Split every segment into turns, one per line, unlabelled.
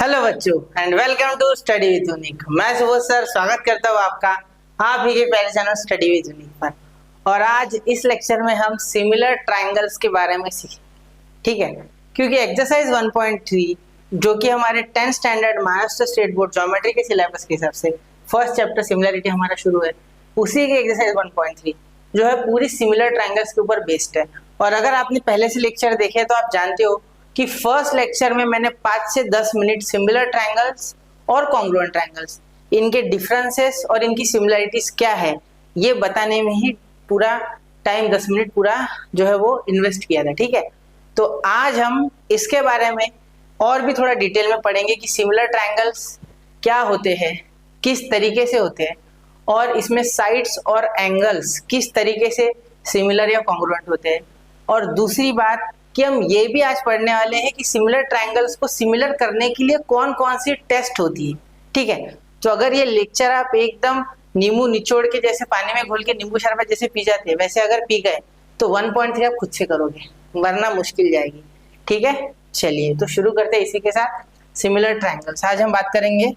Hello बच्चों and welcome to study with Unique. मैं Subodh sir स्वागत करता हूँ आपका आप ही के पहले चैनल स्टडी विद यूनिक पर। और आज इस लेक्चर में हम सिमिलर ट्रायंगल्स के बारे में सीखें, ठीक है। क्योंकि एक्सरसाइज 1.3 जो कि हमारे 10th standard Maharashtra state board geometry के सिलेबस के हिसाब से फर्स्ट चैप्टर सिमिलरिटी हमारा शुरू है, उसी के एक्सरसाइज 1.3 जो है पूरी सिमिलर ट्रायंगल्स के ऊपर बेस्ड है। और अगर आपने पहले से लेक्चर देखे तो आप जानते हो कि फर्स्ट लेक्चर में मैंने 5 से 10 मिनट सिमिलर ट्रायंगल्स और कॉन्ग्रुएंट ट्रायंगल्स, इनके डिफरेंसेस और इनकी सिमिलरिटीज क्या है ये बताने में ही पूरा टाइम 10 मिनट पूरा जो है वो इन्वेस्ट किया था, ठीक है। तो आज हम इसके बारे में और भी थोड़ा डिटेल में पढ़ेंगे कि सिमिलर ट्रायंगल्स क्या होते हैं, किस तरीके से होते हैं और इसमें साइड्स और एंगल्स किस तरीके से सिमिलर या कॉन्ग्रुएंट होते हैं। और दूसरी बात कि हम ये भी आज पढ़ने वाले हैं कि सिमिलर ट्रायंगल्स को सिमिलर करने के लिए कौन कौन सी टेस्ट होती है, ठीक है। तो अगर ये लेक्चर आप एकदम नींबू निचोड़ के जैसे पानी में घोल के नींबू शरबत जैसे पी जाते हैं वैसे अगर पी गए तो 1.3 आप खुद से करोगे, वरना मुश्किल जाएगी, ठीक है। चलिए तो शुरू करते हैं इसी के साथ सिमिलर ट्रायंगल्स। आज हम बात करेंगे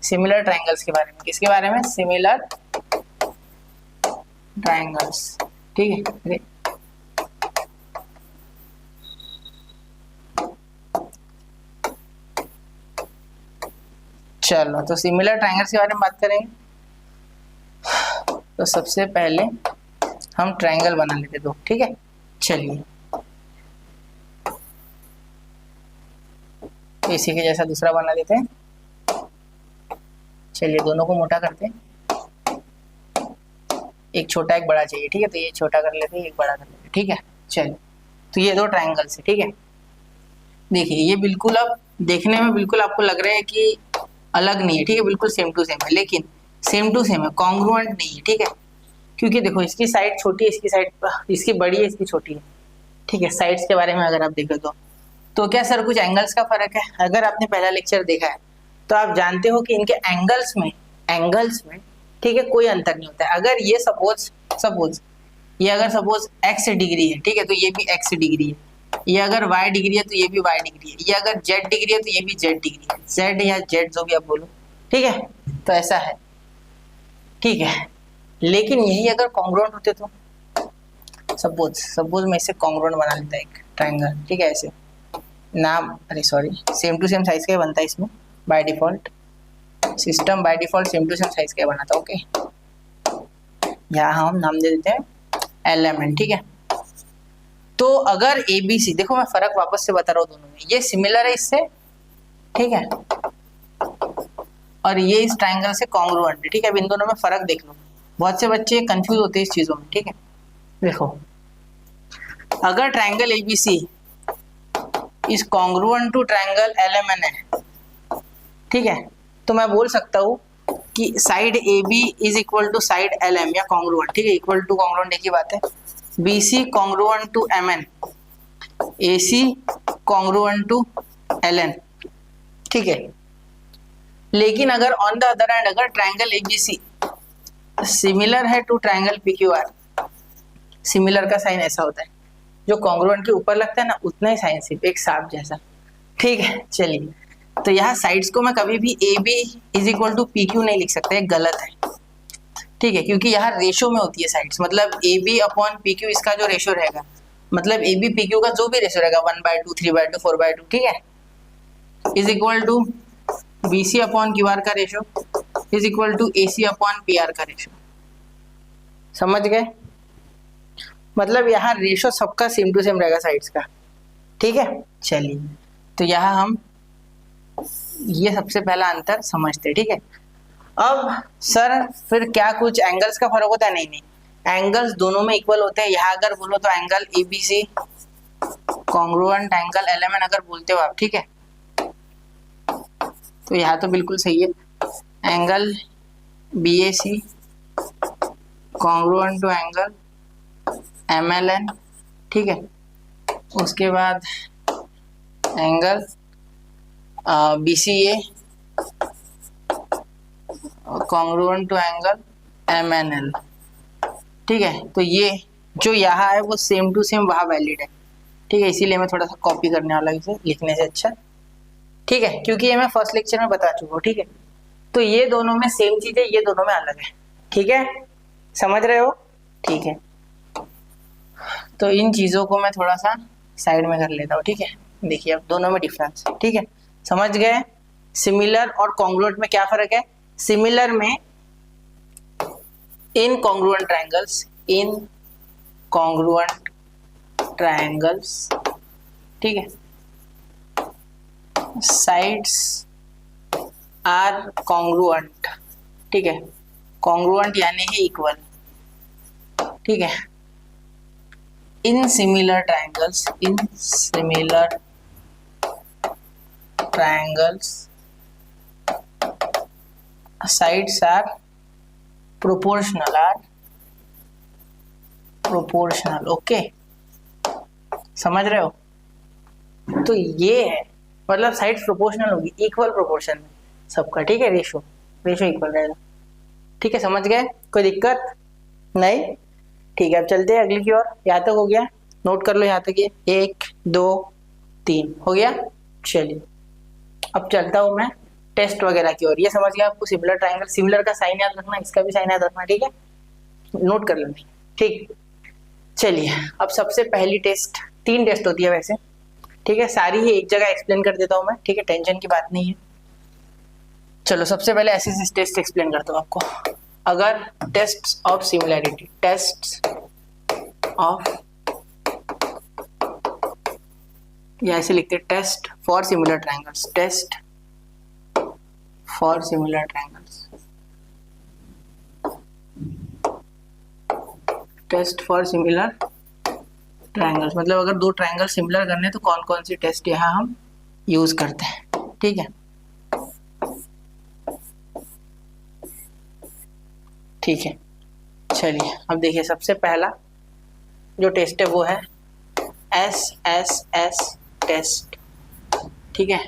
सिमिलर ट्रायंगल्स के बारे में। किसके बारे में? सिमिलर ट्रायंगल्स, ठीक है। चलो तो सिमिलर ट्रायंगल्स के बारे में बात करेंगे। तो सबसे पहले हम ट्रायंगल बना लेते दो, ठीक है। चलिए इसी के जैसा दूसरा बना लेते हैं। चलिए दोनों को मोटा करते हैं, एक छोटा एक बड़ा चाहिए, ठीक है। तो ये छोटा कर लेते हैं, एक बड़ा कर लेते हैं, ठीक है। चलिए तो ये दो ट्रायंगल्स है, ठीक है। देखिए ये बिल्कुल अब देखने में बिल्कुल आपको लग रहा है कि अलग नहीं है, ठीक है, बिल्कुल सेम टू सेम है, लेकिन सेम टू सेम है, कॉन्ग्रुएंट नहीं है, ठीक है। क्योंकि देखो इसकी साइड छोटी है, इसकी साइड इसकी बड़ी है, इसकी छोटी है, ठीक है। साइड्स के बारे में अगर आप देखें तो क्या सर कुछ एंगल्स का फर्क है? अगर आपने पहला लेक्चर देखा है तो आप जानते हो कि इनके एंगल्स में ठीक है कोई अंतर नहीं होता है। अगर ये सपोज ये अगर सपोज x डिग्री है, ठीक है, तो ये भी x डिग्री है। ये अगर y डिग्री है तो ये भी y डिग्री है। ये अगर z डिग्री है तो ये भी z डिग्री है, z या z जो भी आप बोलो, ठीक है। तो ऐसा है, ठीक है। लेकिन यही अगर कॉन्ग्रुएंट होते तो सपोज मैं इसे कॉन्ग्रुएंट बना लेता है एक ट्रायंगल, ठीक है। ऐसे नाम अरे sorry same to same size का बनता है इसमें by default, system by default same to same size का बनाता है, ओके। यहाँ हम नाम दे देते हैं एलिमेंट, ठीक है। तो अगर ABC, देखो मैं फर्क वापस से बता रहा हूँ दोनों में, ये सिमिलर है इससे, ठीक है, और ये इस ट्रायंगल से कॉन्ग्रुएंट है, ठीक है। अब इन दोनों में फर्क देख लो, बहुत से बच्चे कंफ्यूज होते हैं इस चीजों में, ठीक है। देखो अगर triangle ABC is congruent to triangle LMN है, ठीक है, तो मैं बोल सकता हूँ कि side AB is equal to side LM या कॉन्ग्रुएंट, ठीक है। इक्वल टू कॉन्ग्रुएंट एक ही बात है। BC congruent to MN, AC congruent to LN, ठीक है। लेकिन अगर ऑन द अदर हैंड अगर ट्रायंगल ABC सिमिलर है टू ट्रायंगल PQR, सिमिलर का साइन ऐसा होता है, जो कॉन्ग्रुएंट के ऊपर लगता है ना उतना ही साइन सिर्फ एक सांप जैसा, ठीक है। चलिए तो यहाँ साइड्स को मैं कभी भी AB is equal to PQ नहीं लिख सकता, ये गलत है, ठीक है। क्योंकि यहाँ रेशो में होती है साइड्स, मतलब AB अपॉन PQ इसका जो रेशो रहेगा, मतलब AB PQ का जो भी रेशो रहेगा 1/2, 3/2, 4/2, ठीक है, is equal to BC upon QR का ratio is equal to AC upon PR का रेशो। समझ गए? मतलब यहाँ रेशो सबका सेम टू सेम रहेगा साइड्स का, ठीक है। चलिए तो यहाँ हम ये सबसे पहला अंतर समझते हैं, ठीक है। अब सर फिर क्या कुछ एंगल्स का फर्क होता है? नहीं, एंगल्स दोनों में इक्वल होते हैं। यहाँ अगर बोलो तो angle ABC congruent angle LMN अगर बोलते हो आप, ठीक है, तो यहाँ तो बिल्कुल सही है। Angle BAC congruent to angle MLN, ठीक है। उसके बाद angle BCA congruent to angle MNL, ठीक है। तो ये जो यहाँ है वो सेम टू सेम वहाँ वैलिड है, ठीक है। इसीलिए मैं थोड़ा सा कॉपी करने वाला इसे लिखने से अच्छा। ठीक है, क्योंकि ये मैं फर्स्ट लेक्चर में बता चुका हूँ। ठीक है, तो ये दोनों में सेम चीज है, ये दोनों में अलग है। ठीक है, समझ रहे हो? ठीक है, तो इन चीजों को मैं थोड़ा सा साइड में कर लेता हूँ। ठीक है, देखिए अब दोनों में डिफरेंस है। ठीक है, समझ गए? सिमिलर और कॉन्ग्रुएंट में क्या फर्क है? सिमिलर में इनकॉन्ग्रुएंट ट्रायंगल्स, ठीक है, साइड्स आर कॉन्ग्रुएंट। ठीक है, कॉन्ग्रुएंट यानी है इक्वल। ठीक है, in similar triangles sides are proportional. Okay, समझ रहे हो? तो ये है, मतलब साइड्स प्रोपोर्शनल होगी, इक्वल प्रोपोर्शन में सबका। ठीक है, रेशो इक्वल रहेगा। ठीक है, समझ गए? कोई दिक्कत नहीं? ठीक है, अब चलते हैं अगली की ओर। यहाँ तक हो गया? नोट कर लो यहाँ तक, ये 1 2 3 हो गया। चलिए अब चलता हूँ मैं टेस्ट वगैरह की ओर। ये समझ गया आपको? सिमिलर ट्रायंगल, सिमिलर का साइन याद रखना, इसका भी साइन याद रखना। ठीक है, नोट कर लेना। ठीक, चलिए अब सबसे पहली टेस्ट, 3 टेस्ट होती है वैसे। ठीक है, सारी ही एक जगह एक्सप्लेन कर देता हूँ मैं। ठीक है, टेंशन की बात नहीं है। चलो सबसे पहले ऐसे टेस्ट एक्सप्लेन करता हूँ आपको। अगर टेस्ट ऑफ सिमिलैरिटी, या ऐसे लिखते हैं टेस्ट फॉर सिमिलर ट्रायंगल्स, मतलब अगर 2 ट्रायंगल सिमिलर करने तो कौन कौन सी टेस्ट यहाँ हम यूज करते हैं। ठीक है, ठीक है, चलिए अब देखिए सबसे पहला जो टेस्ट है वो है SSS टेस्ट। ठीक है,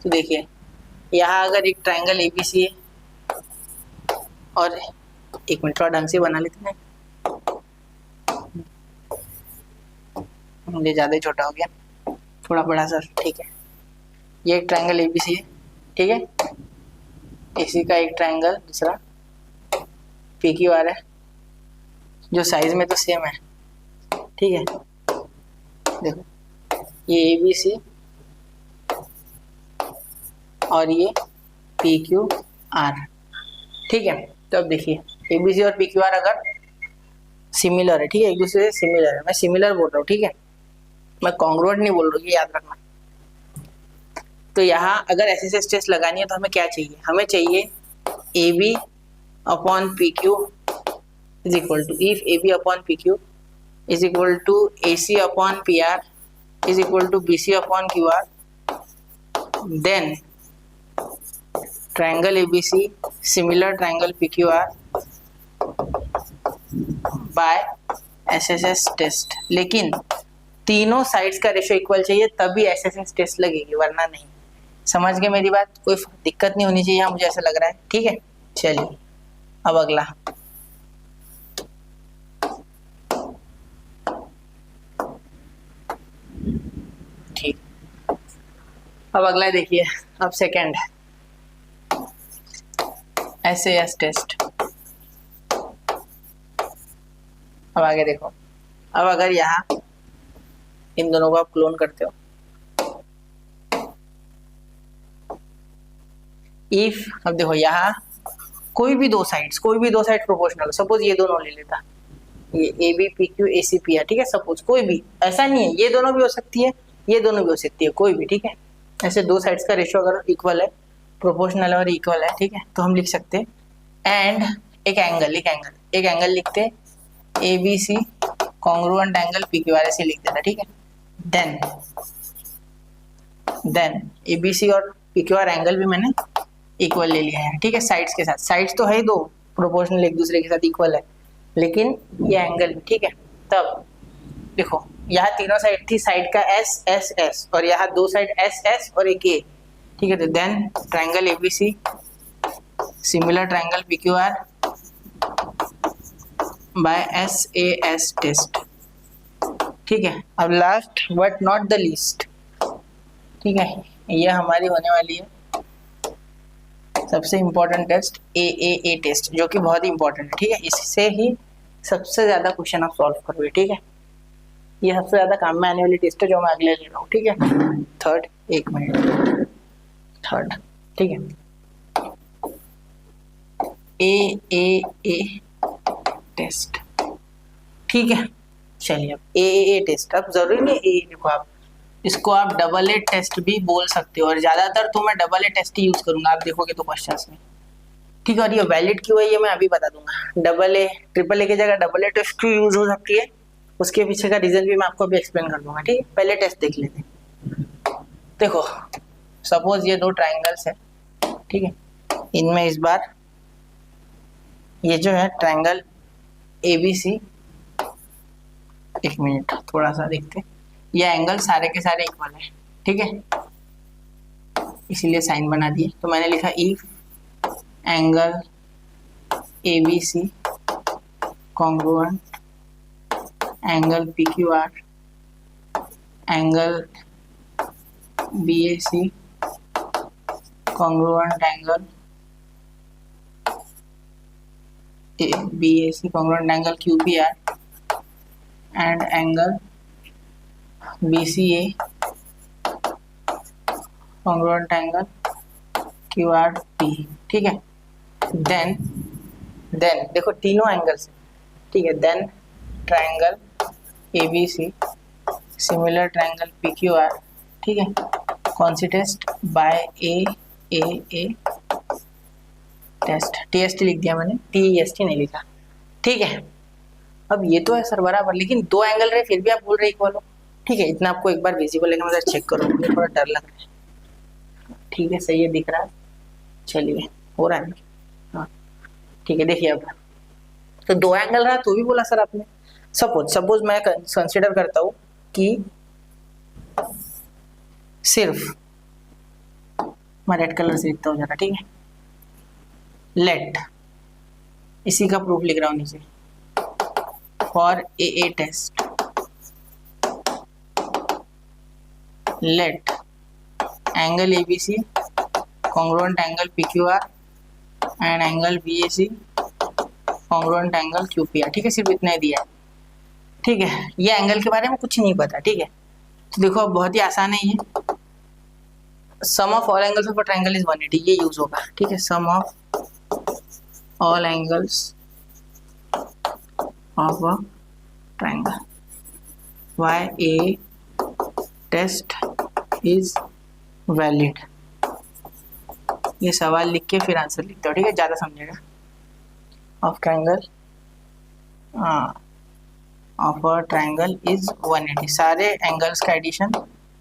तो देखिए यहाँ अगर एक ट्रायंगल ABC है और एक मिनट थोड़ा ढंग से बना लेते हैं, मुझे ज़्यादा ही छोटा हो गया, थोड़ा बड़ा सा। ठीक है, ये एक ट्रायंगल ABC है। ठीक है, इसी का एक ट्रायंगल दूसरा PQR है, जो साइज में तो सेम है। ठीक है, देखो ये ABC और ये PQR। ठीक है, तो अब देखिए ABC और PQR अगर सिमिलर है, ठीक है, एक दूसरे से सिमिलर है, मैं सिमिलर बोल रहा हूँ। ठीक है, मैं कॉन्ग्रुएंट नहीं बोल रहा हूँ, ये याद रखना। तो यहाँ अगर SSS टेस्ट लगानी है तो हमें क्या चाहिए? हमें चाहिए AB upon PQ is equal to, if AB upon PQ is equal to AC upon PR is equal to BC upon QR, then triangle ABC similar triangle PQR by SSS test. लेकिन तीनों sides का ratio equal चाहिए, तभी SSS test लगेगी, वरना नहीं। समझ गए मेरी बात? कोई दिक्कत नहीं होनी चाहिए, मुझे ऐसा लग रहा है। ठीक है, चलिए अब अगला, ठीक, अब अगला देखिए, अब सेकंड SAS टेस्ट। अब आगे देखो, अब अगर यहाँ इन दोनों को आप क्लोन करते हो, इफ, अब देखो यहाँ कोई भी दो साइड्स प्रोपोर्शनल, सपोज ये दोनों ले लेता, ये AB PQ AC PR। ठीक है, सपोज कोई भी, ऐसा नहीं है, ये दोनों भी हो सकती है, ये दोनों भी हो सकती है, कोई भी। ठीक है, ऐसे दो साइड्स का रेशियो अगर इक्वल है, प्रोपोर्शनल और इक्वल है, ठीक है, तो हम लिख सकते हैं एंड एक एंगल लिखते ABC कॉन्ग्रुएंट एंगल PQR ऐसे लिख देता। ठीक है, देन ABC और PQR एंगल भी मैंने इक्वल ले लिया है। ठीक है, साइड्स के साथ, साइड्स तो है दो प्रोपोर्शनल, एक दूसरे के साथ इक्वल है, लेकिन ये एंगल भी। ठीक है, तब देखो यहाँ तीनों साइड थी, साइड का SSS और यहाँ दो साइड SS और एक A। ठीक है, तो then triangle ABC similar triangle PQR by SAS test. ठीक है, अब last but not the least, ठीक है, ये हमारी होने वाली है सबसे इम्पोर्टेंट टेस्ट ए टेस्ट, जो कि बहुत ही इंपॉर्टेंट है, ठीक है। इससे ही सबसे ज़्यादा क्वेश्चन आप सॉल्व करोगे, ठीक है। ये सबसे ज़्यादा काम में आने वाली टेस्ट है जो मैं अगले ले रहा हूँ, ठीक है। थर्ड, 1 मिनट, थर्ड, ठीक है। ए टेस्ट, ठीक है। चलिए अब ए टेस्ट, अब जरूरी नहीं ए लिखो आप, इसको आप डबल ए टेस्ट भी बोल सकते हो, और ज्यादातर तो मैं डबल ए टेस्ट ही यूज करूंगा, आप देखोगे तो क्वेश्चंस में, ठीक है। और ये वैलिड क्यों है ये मैं अभी बता दूंगा। डबल ए ट्रिपल ए की जगह डबल ए टेस्ट क्यों यूज हो सकती है, उसके पीछे का रीजन भी मैं आपको अभी एक्सप्लेन कर दूंगा, ठीक है। पहले टेस्ट देख लेते हैं। देखो सपोज ये दो ट्राइंगल्स है, ठीक है। इनमें इस बार ये जो है ट्राइंगल ABC, 1 मिनट थोड़ा सा देखते, ये एंगल सारे के सारे इक्वल है, ठीक है, इसीलिए साइन बना दिए। तो मैंने लिखा if angle ABC congruent angle PQR angle BAC congruent angle BAC congruent angle QPR and angle BCA congruent angle QRP, ठीक है। देन देखो तीनों एंगल्स, ठीक है। Then triangle ABC similar triangle PQR, ठीक है। कौन सी test, by A test, TST लिख दिया मैंने, TEST नहीं लिखा, ठीक है। अब ये तो है सर बराबर, लेकिन दो एंगल रहे फिर भी आप बोल रहे इक्वल हो, ठीक है। इतना आपको एक बार विजिबल लेकर मतलब चेक करो, मुझे थोड़ा डर लग रहा है, ठीक है। सही है, दिख रहा है, चलिए हो रहा है ना, हाँ ठीक है। देखिए अब तो दो एंगल रहा तो भी बोला सर आपने। सपोज मैं कंसिडर करता हूँ कि सिर्फ, मैं रेड कलर से लिखता हूँ जरा, ठीक है। लेट, इसी का प्रूफ लिख रहा हूँ नीचे, for A test let angle ABC congruent angle PQR and angle BAC congruent angle QPR, ठीक है। सिर्फ इतना ही दिया है, ठीक है। ये एंगल के बारे में कुछ नहीं पता, ठीक है। तो देखो अब बहुत ही आसान है ये, sum of all angles of a triangle is 180, ये यूज होगा, ठीक है। Sum of all angles of a triangle, why a test is valid, ये सवाल लिख के फिर आंसर लिखते हो, ठीक है, ज़्यादा समझेगा। Of triangle of a triangle is 180, सारे एंगल्स का एडिशन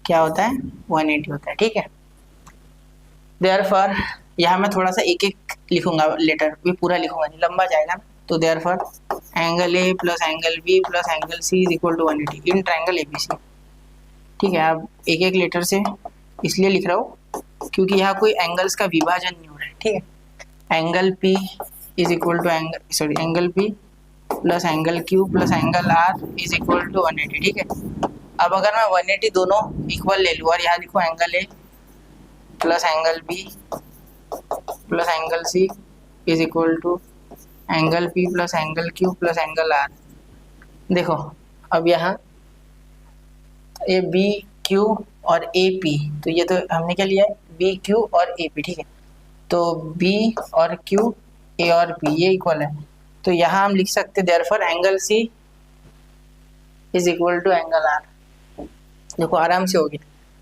क्या होता है, 180 होता है, ठीक है। देयरफॉर यहाँ मैं थोड़ा सा एक एक लिखूंगा, लेटर भी पूरा लिखूंगा नहीं, लंबा जाएगा ना। तो therefore angle A plus angle B plus angle C is equal to 180 in triangle ABC, ठीक है। अब एक एक लेटर से इसलिए लिख रहा हूँ क्योंकि यहाँ कोई एंगल्स का विभाजन नहीं हो रहा है, ठीक है। Angle P is equal to angle P plus angle Q plus angle R is equal to 180, ठीक है। अब अगर मैं 180 दोनों इक्वल ले लूँ और यहाँ लिखूँ angle A plus angle B plus angle C is equal to angle P plus angle Q plus angle R, देखो अब यहाँ ए बी क्यू और ए पी, तो ये तो हमने क्या लिया है, बी क्यू और ए पी, ठीक है। तो बी और क्यू, ए और पी, ये इक्वल है। तो यहाँ हम लिख सकते therefore angle C is equal to angle R, देखो आराम से होगी,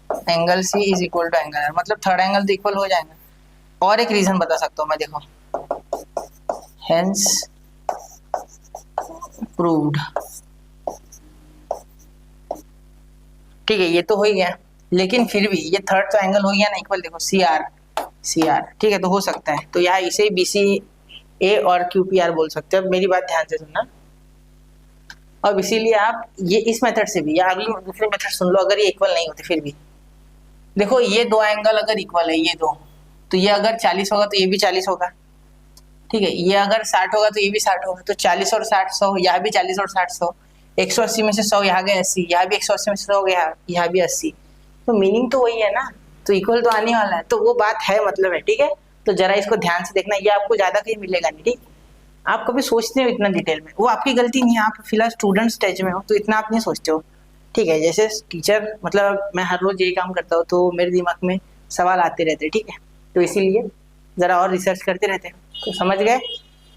angle C is equal to angle R, मतलब थर्ड एंगल तो इक्वल हो जाएगा। और एक रीजन बता सकता हूँ मैं, देखो हेंस प्रूव्ड, ठीक है। ये तो हो ही गया, लेकिन फिर भी ये थर्ड तो एंगल हो गया ना इक्वल, देखो सी आर, ठीक है। तो हो सकता है, तो यहाँ इसे बी सी ए और क्यू पी आर बोल सकते हो। अब मेरी बात ध्यान से सुनना, अब इसीलिए आप ये इस मेथड से भी या अगली दूसरे मेथड सुन लो, अगर ये इक्वल नहीं होते फिर भी देखो, ये दो एंगल अगर इक्वल है, ये दो, तो ये अगर 40 होगा तो ये भी 40 होगा, ठीक है। ये अगर 60 होगा तो ये भी 60 होगा, तो 40 और 60 100, यहाँ भी 40 और 60 100, 180 में से 100 यहाँ गए 80, यहाँ भी 180 में से 100 गया, यहाँ भी 80, तो मीनिंग तो वही है ना, तो इक्वल तो आने वाला है, तो वो बात है मतलब है, ठीक है। तो जरा इसको ध्यान से देखना, ये आपको ज्यादा कहीं मिलेगा नहीं, ठीक। आप कभी सोचते हो इतना डिटेल में, वो आपकी गलती नहीं है, आप फिलहाल स्टूडेंट स्टेज में हो तो इतना आप नहीं सोचते हो, ठीक है। जैसे टीचर, मतलब मैं हर रोज यही काम करता हूँ तो मेरे दिमाग में सवाल आते रहते हैं, ठीक है। तो इसीलिए जरा और रिसर्च करते रहते हैं, तो समझ गए।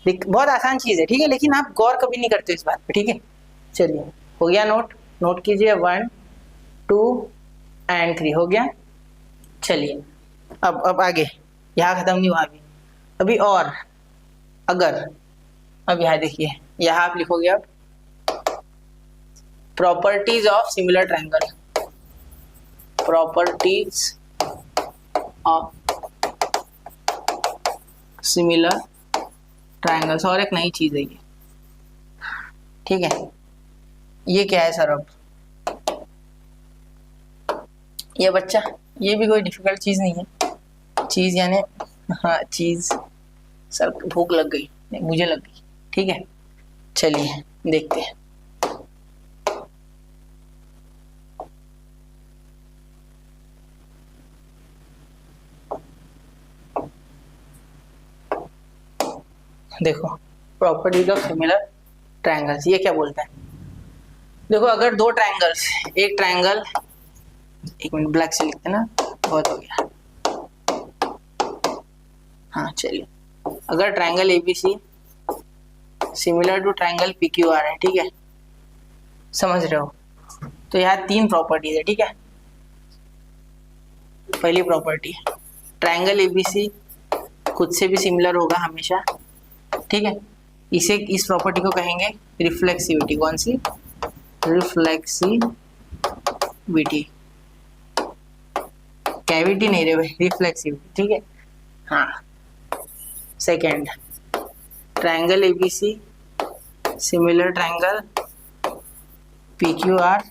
बहुत आसान चीज है, ठीक है, लेकिन आप गौर कभी नहीं करते इस बात पे, ठीक है। चलिए, हो गया नोट, नोट कीजिए 1 2 एंड 3 हो गया। चलिए अब आगे, यहाँ खत्म नहीं हुआ अभी और अगर, अब यहाँ देखिए, यहाँ आप लिखोगे अब properties of similar triangle, properties of similar triangles, और एक नई चीज है ये, ठीक है। ये क्या है सर? अब ये बच्चा, ये भी कोई डिफिकल्ट चीज नहीं है, चीज यानी, हाँ चीज, सर भूख लग गई, नहीं मुझे लग गई, ठीक है। चलिए देखते हैं। देखो, प्रॉपर्टीज ऑफ सिमिलर ट्रायंगल्स, ये क्या बोलता है? देखो, अगर दो ट्रायंगल्स, एक ट्रायंगल, एक मिनट ब्लैक से लिखते ना, बहुत हो गया। हाँ चलिए, अगर triangle ABC similar to triangle PQR है, ठीक है, समझ रहे हो, तो यहाँ 3 प्रॉपर्टीज है, ठीक है। पहली प्रॉपर्टी, ट्रायंगल एबीसी खुद से भी सिमिलर होगा हमेशा, ठीक है। इसे, इस प्रॉपर्टी को कहेंगे रिफ्लेक्सिविटी। कौन सी? रिफ्लेक्सिविटी, कैविटी नहीं रे भाई, रिफ्लेक्सिविटी, ठीक है। हाँ, second, triangle ABC similar triangle PQR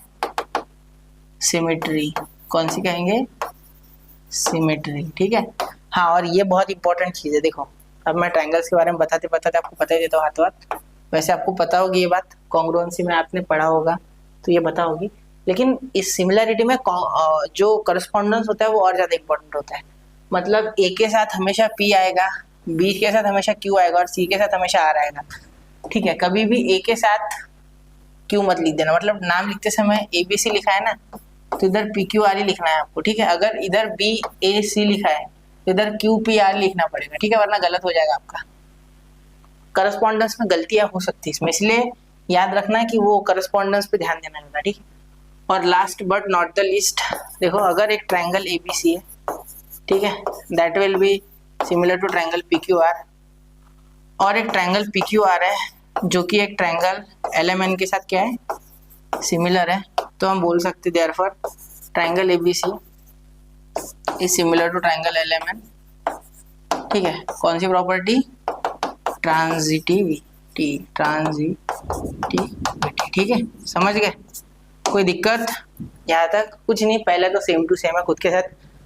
symmetry, कौन सी कहेंगे? सिमेट्री, ठीक है। हाँ, और ये बहुत इंपॉर्टेंट चीज है। देखो, अब मैं ट्रायंगल्स के बारे में बताते बताते आपको बता ही देता हूँ हाथों हाथ। वैसे आपको पता होगी ये बात, कॉन्ग्रुएंसी में आपने पढ़ा होगा तो ये पता होगी, लेकिन इस सिमिलरिटी में जो करस्पॉन्डेंस होता है वो और ज्यादा इंपॉर्टेंट होता है। मतलब ए के साथ हमेशा पी आएगा, बी के साथ हमेशा क्यू आएगा और सी के साथ हमेशा आर आएगा, ठीक है। कभी भी ए के साथ क्यू मत लिख देना, मतलब नाम लिखते समय ए बी सी लिखा है ना, तो इधर पी क्यू आर ही लिखना है आपको, ठीक है। अगर इधर बी ए सी लिखा है तो इधर क्यू पी आर लिखना पड़ेगा, ठीक है, वरना गलत हो जाएगा आपका। करस्पॉन्डेंस में गलतियां हो सकती है इसमें, इसलिए याद रखना है कि वो करस्पॉन्डेंस पे ध्यान देना होगा, ठीक है। और last but not the least, देखो, अगर एक ट्रायंगल एबीसी है, ठीक है, that will be similar to triangle PQR, और एक ट्रायंगल पीक्यूआर है जो कि एक ट्रायंगल एलएमएन के साथ क्या है? सिमिलर है, तो हम बोल सकते therefore triangle ABC is similar to triangle LMN, ठीक है। कौन सी प्रॉपर्टी? ट्रांजिटिविटी, ट्रांजिटिविटी, ठीक है, समझ गए? कोई दिक्कत यहाँ तक? कुछ नहीं, पहले तो सेम टू सेम है खुद के साथ,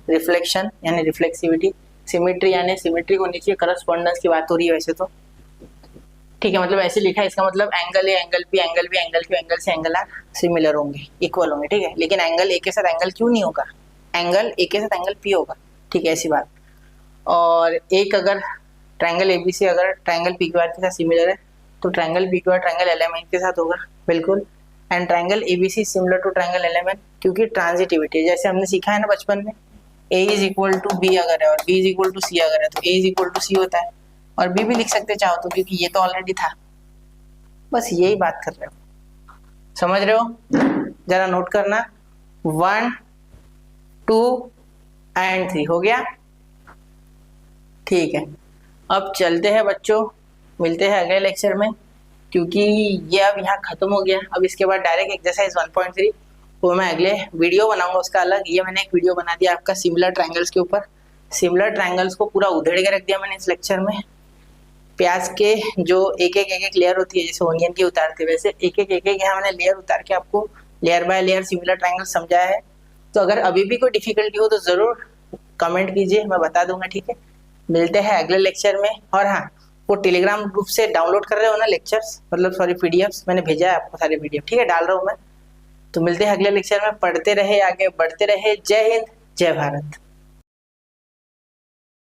रिफ्लेक्शन यानी रिफ्लेक्सिविटी, सिमेट्री यानी सिमेट्रिक होनी चाहिए, करस्पॉन्डेंस की बात हो रही है वैसे तो, ठीक है। मतलब ऐसे लिखा है, इसका मतलब angle A, angle P, angle B, angle Q, angle C angle R similar होंगे, इक्वल होंगे, ठीक है। लेकिन एंगल ए के साथ एंगल क्यू नहीं होगा, एंगल ए के साथ एंगल पी होगा, ठीक है, ऐसी बात। और एक, अगर ट्रायंगल एबीसी अगर ट्रायंगल पीक्यूआर के साथ सिमिलर है तो ट्रायंगल पीक्यूआर ट्रायंगल एलएमएन के साथ होगा, बिल्कुल। And triangle ABC similar to triangle LMN, क्योंकि ट्रांजिटिविटी, जैसे हमने सीखा है ना बचपन में, A is equal to B अगर है और B is equal to C अगर है तो A is equal to C होता है, और बी भी लिख सकते चाहो तो, क्योंकि ये तो ऑलरेडी था। बस यही बात कर रहे हो, समझ रहे हो? जरा नोट करना, 1 2 एंड 3 हो गया, ठीक है। अब चलते हैं बच्चों, मिलते हैं अगले लेक्चर में, क्योंकि ये अब यहाँ खत्म हो गया। अब इसके बाद डायरेक्ट एक्सरसाइज 1.3 वो मैं अगले वीडियो बनाऊंगा उसका अलग। ये मैंने एक वीडियो बना दिया आपका सिमिलर ट्रायंगल्स के ऊपर, सिमिलर ट्रायंगल्स को पूरा उधेड़ के रख दिया मैंने इस लेक्चर में। प्याज के जो एक एक लेयर होती है, जैसे ओनियन की उतारते वैसे एक एक यहाँ मैंने लेयर उतार के आपको layer by layer similar triangle समझाया है। तो अगर अभी भी कोई डिफिकल्टी हो तो जरूर कमेंट कीजिए, मैं बता दूंगा, ठीक है। मिलते हैं अगले लेक्चर में। और हाँ, वो टेलीग्राम ग्रुप से डाउनलोड कर रहे हो ना लेक्चर्स, मतलब सॉरी पीडीएफ्स, मैंने भेजा है आपको सारे पीडीएफ, ठीक है, डाल रहा हूँ मैं। तो मिलते हैं अगले लेक्चर में, पढ़ते रहे, आगे बढ़ते रहे। जय हिंद, जय भारत।